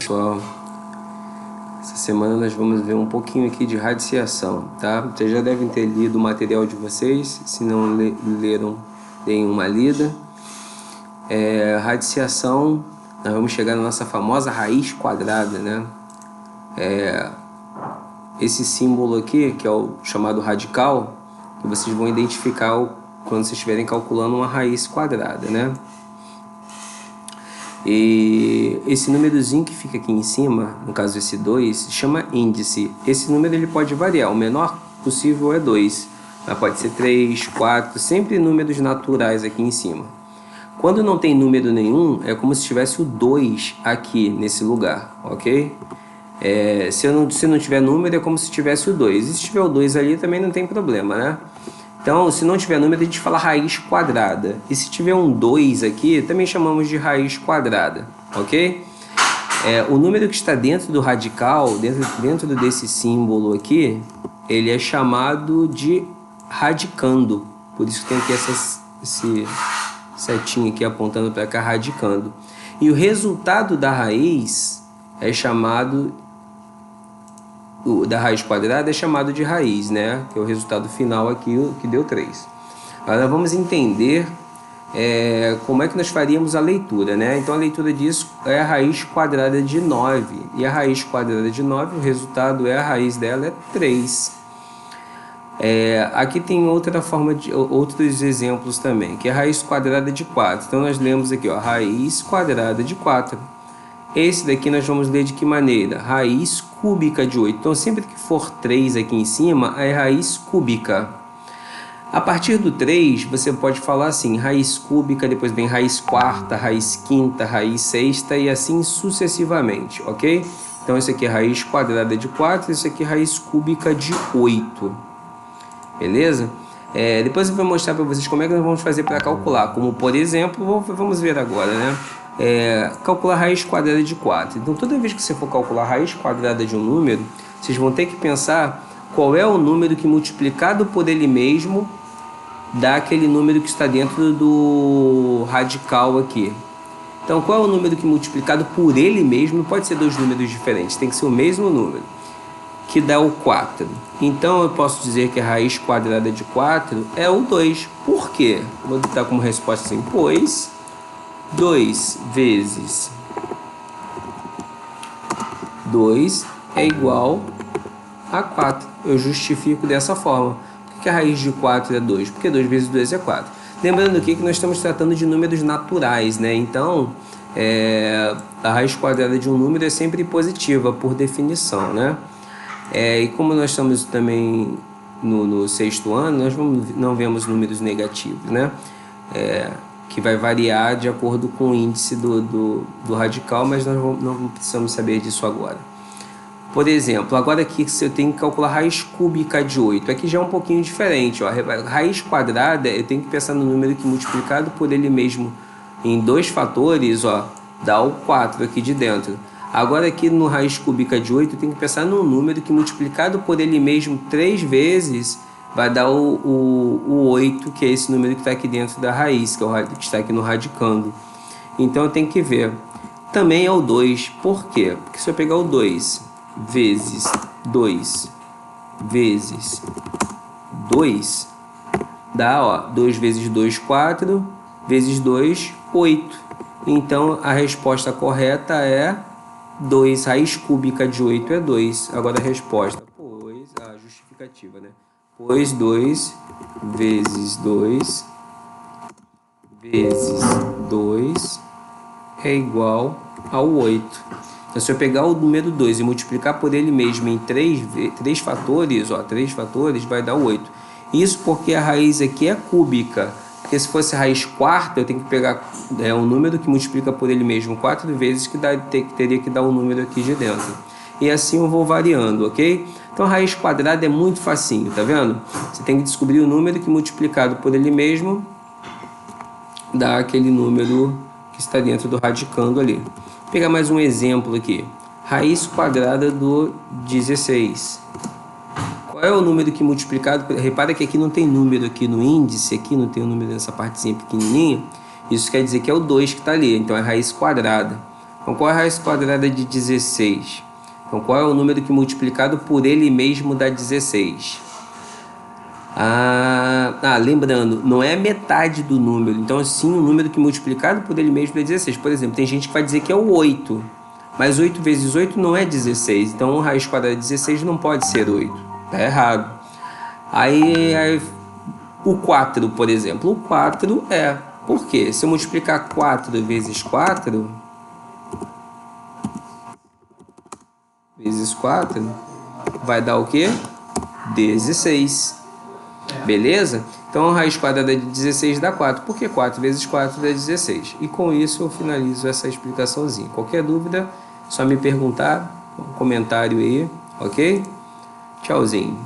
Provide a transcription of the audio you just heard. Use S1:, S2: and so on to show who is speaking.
S1: pessoal, essa semana nós vamos ver um pouquinho aqui de radiciação, tá? Vocês já devem ter lido o material de vocês, se não leram, deem uma lida. Radiciação, nós vamos chegar na nossa famosa raiz quadrada, né? Esse símbolo aqui, que é o chamado radical, que vocês vão identificar quando vocês estiverem calculando uma raiz quadrada, né? E esse númerozinho que fica aqui em cima, no caso esse 2, se chama índice. Esse número ele pode variar, o menor possível é 2, mas pode ser 3, 4, sempre números naturais aqui em cima. Quando não tem número nenhum, é como se tivesse o 2 aqui nesse lugar, ok? Se não tiver número, é como se tivesse o 2. E se tiver o 2 ali, também não tem problema, né? Então, se não tiver número, a gente fala raiz quadrada. E se tiver um 2 aqui, também chamamos de raiz quadrada, ok? O número que está dentro do radical, dentro desse símbolo aqui, ele é chamado de radicando. Por isso que tem aqui esse setinho aqui apontando para cá, radicando. E o resultado da raiz é chamado... da raiz quadrada é chamado de raiz, né? Que é o resultado final aqui, que deu 3. Agora vamos entender como é que nós faríamos a leitura, né? Então a leitura disso é a raiz quadrada de 9. E a raiz quadrada de 9, o resultado a raiz dela é 3. Aqui tem outros exemplos também, que é a raiz quadrada de 4. Então nós lemos aqui, ó, raiz quadrada de 4. Esse daqui nós vamos ler de que maneira? Raiz cúbica de 8. Então, sempre que for 3 aqui em cima, é raiz cúbica. A partir do 3, você pode falar assim, raiz cúbica, depois vem raiz quarta, raiz quinta, raiz sexta e assim sucessivamente, ok? Então, esse aqui é raiz quadrada de 4, esse aqui é raiz cúbica de 8. Beleza? Depois eu vou mostrar para vocês como é que nós vamos fazer para calcular. Como, por exemplo, vamos ver agora, né? Calcular raiz quadrada de 4. Então, toda vez que você for calcular a raiz quadrada de um número, vocês vão ter que pensar qual é o número que multiplicado por ele mesmo dá aquele número que está dentro do radical aqui. Então, qual é o número que multiplicado por ele mesmo, não pode ser dois números diferentes, tem que ser o mesmo número, que dá o 4. Então, eu posso dizer que a raiz quadrada de 4 é o 2. Por quê? Vou dar como resposta assim, pois 2 vezes 2 é igual a 4. Eu justifico dessa forma. Por que a raiz de 4 é 2? Porque 2 vezes 2 é 4. Lembrando aqui que nós estamos tratando de números naturais, né? Então, a raiz quadrada de um número é sempre positiva, por definição, né? E como nós estamos também no sexto ano, nós não vemos números negativos, né? Que vai variar de acordo com o índice do radical, mas nós não precisamos saber disso agora. Por exemplo, agora aqui eu tenho que calcular raiz cúbica de 8. Aqui já é um pouquinho diferente, ó. Raiz quadrada, eu tenho que pensar no número que multiplicado por ele mesmo em 2 fatores, ó, dá o 4 aqui de dentro. Agora aqui no raiz cúbica de 8, eu tenho que pensar num número que multiplicado por ele mesmo 3 vezes vai dar o 8, que é esse número que está aqui dentro da raiz, que está aqui no radicando. Então eu tenho que ver. Também é o 2. Por quê? Porque se eu pegar o 2 vezes 2 vezes 2, dá, ó, 2 vezes 2, 4, vezes 2, 8. Então a resposta correta é 2. Raiz cúbica de 8 é 2. Agora a resposta, pois, a justificativa, né? Pois 2 vezes 2 vezes 2 é igual ao 8. Então, se eu pegar o número 2 e multiplicar por ele mesmo em 3 fatores, ó, 3 fatores, vai dar o 8. Isso porque a raiz aqui é cúbica. Porque se fosse a raiz quarta, eu tenho que pegar um número que multiplica por ele mesmo 4 vezes, que teria que dar um número aqui de dentro. E assim eu vou variando, ok? Então a raiz quadrada é muito facinho, tá vendo? Você tem que descobrir o número que multiplicado por ele mesmo dá aquele número que está dentro do radicando ali. Vou pegar mais um exemplo aqui. Raiz quadrada do 16. Qual é o número que multiplicado... Repara que aqui não tem número aqui no índice, aqui não tem um número nessa partezinha pequenininha. Isso quer dizer que é o 2 que está ali, então é raiz quadrada. Então, qual é a raiz quadrada de 16? Então, qual é o número que multiplicado por ele mesmo dá 16? Lembrando, não é metade do número. Então, sim, o número que multiplicado por ele mesmo dá 16. Por exemplo, tem gente que vai dizer que é o 8. Mas 8 vezes 8 não é 16. Então, a raiz quadrada de 16 não pode ser 8. Tá errado. Aí o 4, por exemplo. O 4 é... Por quê? Se eu multiplicar 4 vezes 4... vezes 4 vai dar o quê? 16. Beleza? Então a raiz quadrada de 16 dá 4, porque 4 vezes 4 dá 16. E com isso eu finalizo essa explicaçãozinha. Qualquer dúvida, só me perguntar, um comentário aí, ok? Tchauzinho.